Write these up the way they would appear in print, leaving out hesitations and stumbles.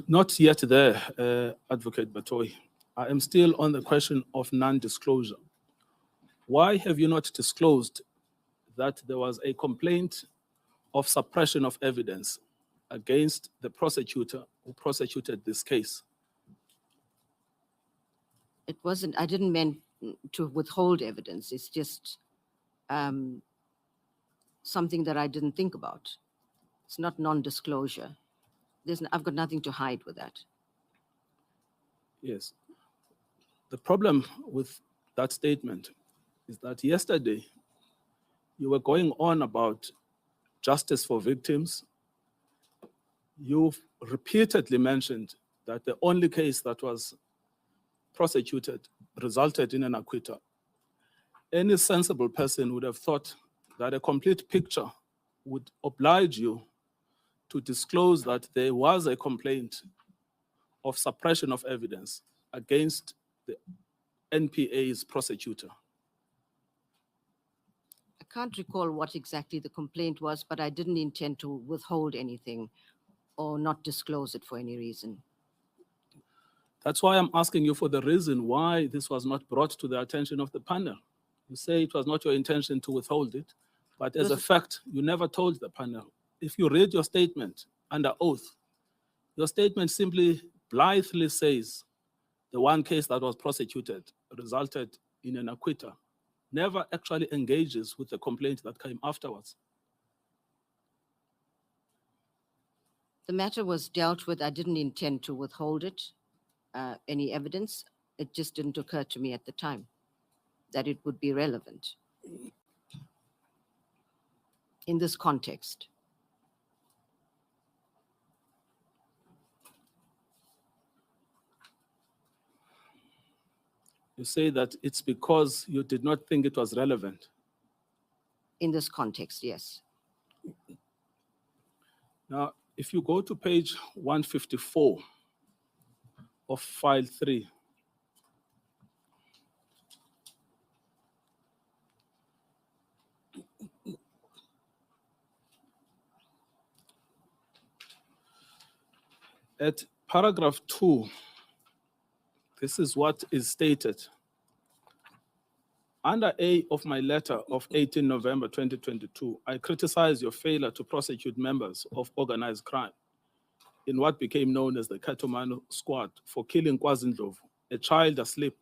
Not yet there, Advocate Batohi. I am still on the question of non-disclosure. Why have you not disclosed that there was a complaint of suppression of evidence against the prosecutor who prosecuted this case? It wasn't, I didn't mean to withhold evidence. It's just something that I didn't think about. It's not non-disclosure. I've got nothing to hide with that. Yes. The problem with that statement is that yesterday you were going on about justice for victims. You've repeatedly mentioned that the only case that was prosecuted resulted in an acquittal. Any sensible person would have thought that a complete picture would oblige you to disclose that there was a complaint of suppression of evidence against the NPA's prosecutor. I can't recall what exactly the complaint was, but I didn't intend to withhold anything or not disclose it for any reason. That's why I'm asking you for the reason why this was not brought to the attention of the panel. You say it was not your intention to withhold it, but as a fact, you never told the panel. If you read your statement under oath, your statement simply blithely says the one case that was prosecuted resulted in an acquittal, never actually engages with the complaint that came afterwards. The matter was dealt with. I didn't intend to withhold it, any evidence. It just didn't occur to me at the time that it would be relevant in this context. You say that it's because you did not think it was relevant. In this context, yes. Now, if you go to page 154 of file 3, at paragraph 2, this is what is stated. Under A of my letter of 18 November 2022, I criticize your failure to prosecute members of organized crime in what became known as the Katomano Squad for killing KwaZindlovu, a child asleep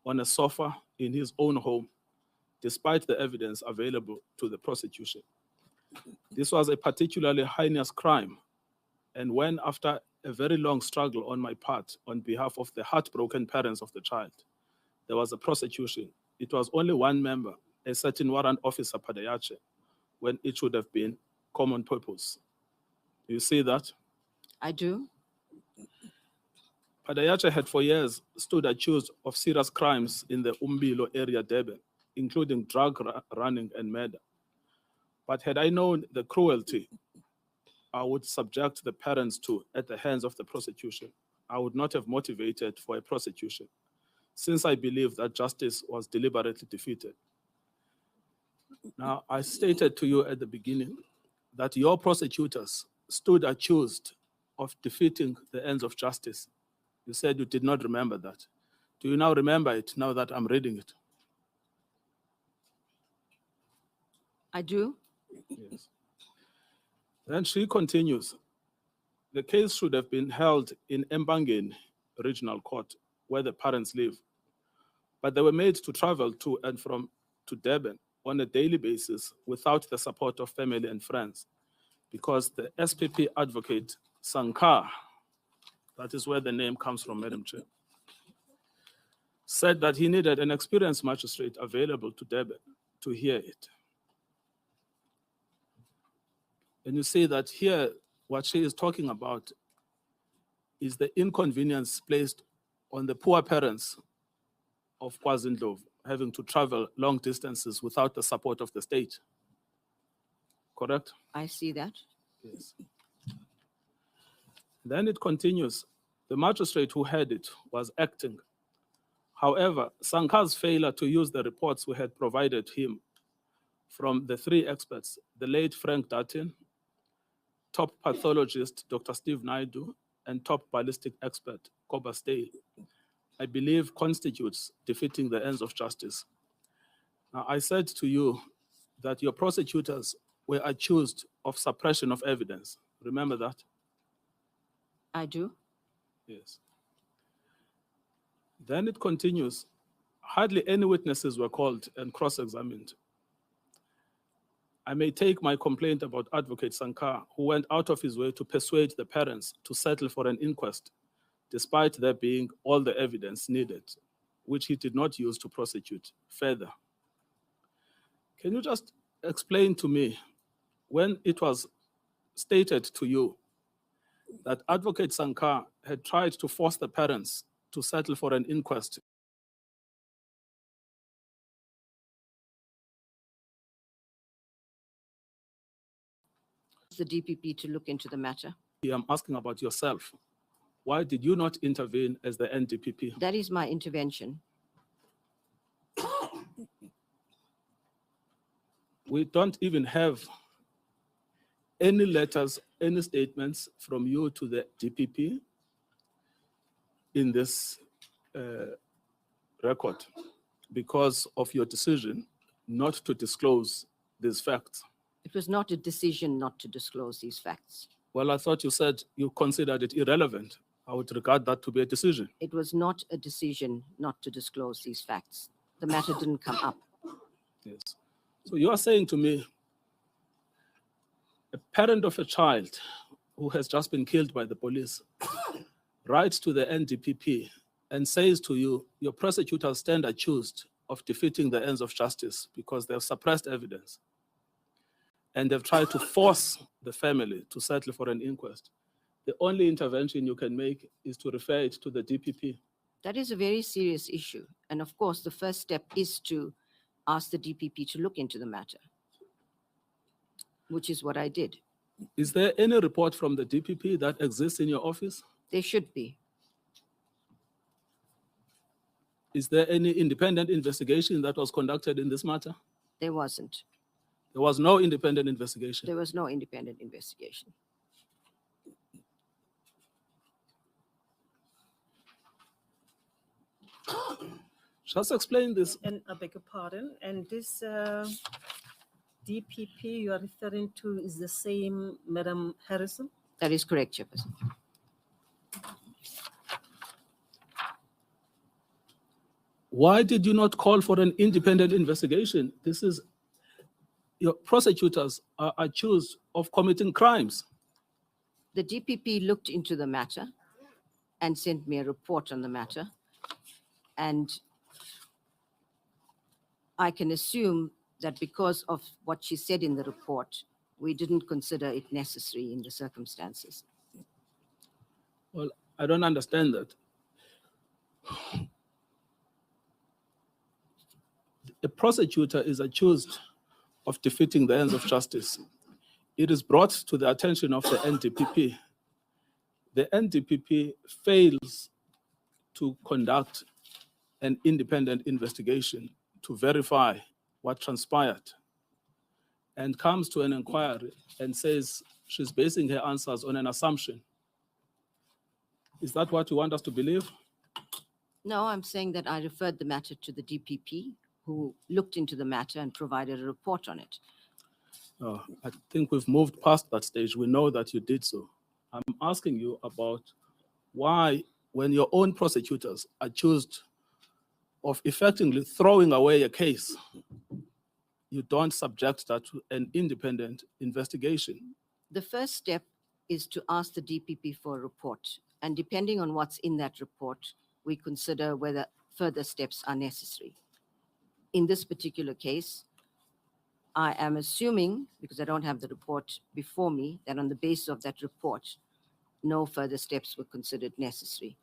on a sofa in his own home, despite the evidence available to the prosecution. This was a particularly heinous crime, and when, after a very long struggle on my part on behalf of the heartbroken parents of the child, there was a prosecution, it was only one member, a certain warrant officer, Padayache, when it should have been common purpose. Do you see that? I do. Padayache had for years stood accused of serious crimes in the Umbilo area, Durban, including drug running and murder. But had I known the cruelty I would subject the parents to at the hands of the prosecution, I would not have motivated for a prosecution, since I believe that justice was deliberately defeated. Now, I stated to you at the beginning that your prosecutors stood accused of defeating the ends of justice. You said you did not remember that. Do you now remember it now that I'm reading it? I do. Yes. Then she continues, the case should have been held in Mbangeni Regional Court, where the parents live. But they were made to travel to and from to Durban on a daily basis without the support of family and friends, because the SPP advocate, Sankar, that is where the name comes from, Madam Chair, said that he needed an experienced magistrate available to Durban to hear it. And you see that here, what she is talking about is the inconvenience placed on the poor parents of KwaZindlovu having to travel long distances without the support of the state. Correct? I see that. Yes. Then it continues. The magistrate who had it was acting. However, Sankar's failure to use the reports we had provided him from the three experts, the late Frank Dartin, top pathologist, Dr. Steve Naidu, and top ballistic expert, Cobber Stale, I believe constitutes defeating the ends of justice. Now, I said to you that your prosecutors were accused of suppression of evidence. Remember that? I do. Yes. Then it continues. Hardly any witnesses were called and cross-examined. I may take my complaint about Advocate Sankar, who went out of his way to persuade the parents to settle for an inquest, despite there being all the evidence needed, which he did not use to prosecute further. Can you just explain to me, when it was stated to you that Advocate Sankar had tried to force the parents to settle for an inquest, The DPP to look into the matter. I'm asking about yourself. Why did you not intervene as the NDPP? That is my intervention. We don't even have any letters, any statements from you to the DPP in this record because of your decision not to disclose these facts. It was not a decision not to disclose these facts. Well, I thought you said you considered it irrelevant. I would regard that to be a decision. It was not a decision not to disclose these facts. The matter didn't come up. Yes. So you are saying to me, a parent of a child who has just been killed by the police writes to the NDPP and says to you, your prosecutors stand accused of defeating the ends of justice because they have suppressed evidence and they've tried to force the family to settle for an inquest. The only intervention you can make is to refer it to the DPP. That is a very serious issue. And of course, the first step is to ask the DPP to look into the matter, which is what I did. Is there any report from the DPP that exists in your office? There should be. Is there any independent investigation that was conducted in this matter? There wasn't. There was no independent investigation. There was no independent investigation. Just explain this. And I beg your pardon, and this DPP you are referring to is the same Madam Harrison? That is correct, Chairperson. Why did you not call for an independent investigation? This is, your prosecutors are accused of committing crimes. The DPP looked into the matter and sent me a report on the matter. And I can assume that because of what she said in the report, we didn't consider it necessary in the circumstances. Well, I don't understand that. A prosecutor is accused of defeating the ends of justice. It is brought to the attention of the NDPP. The NDPP fails to conduct an independent investigation to verify what transpired and comes to an inquiry and says she's basing her answers on an assumption. Is that what you want us to believe? No, I'm saying that I referred the matter to the DPP, who looked into the matter and provided a report on it. I think we've moved past that stage. We know that you did so. I'm asking you about why, when your own prosecutors are accused of effectively throwing away a case, you don't subject that to an independent investigation. The first step is to ask the DPP for a report. And depending on what's in that report, we consider whether further steps are necessary. In this particular case, I am assuming, because I don't have the report before me, that on the basis of that report, no further steps were considered necessary.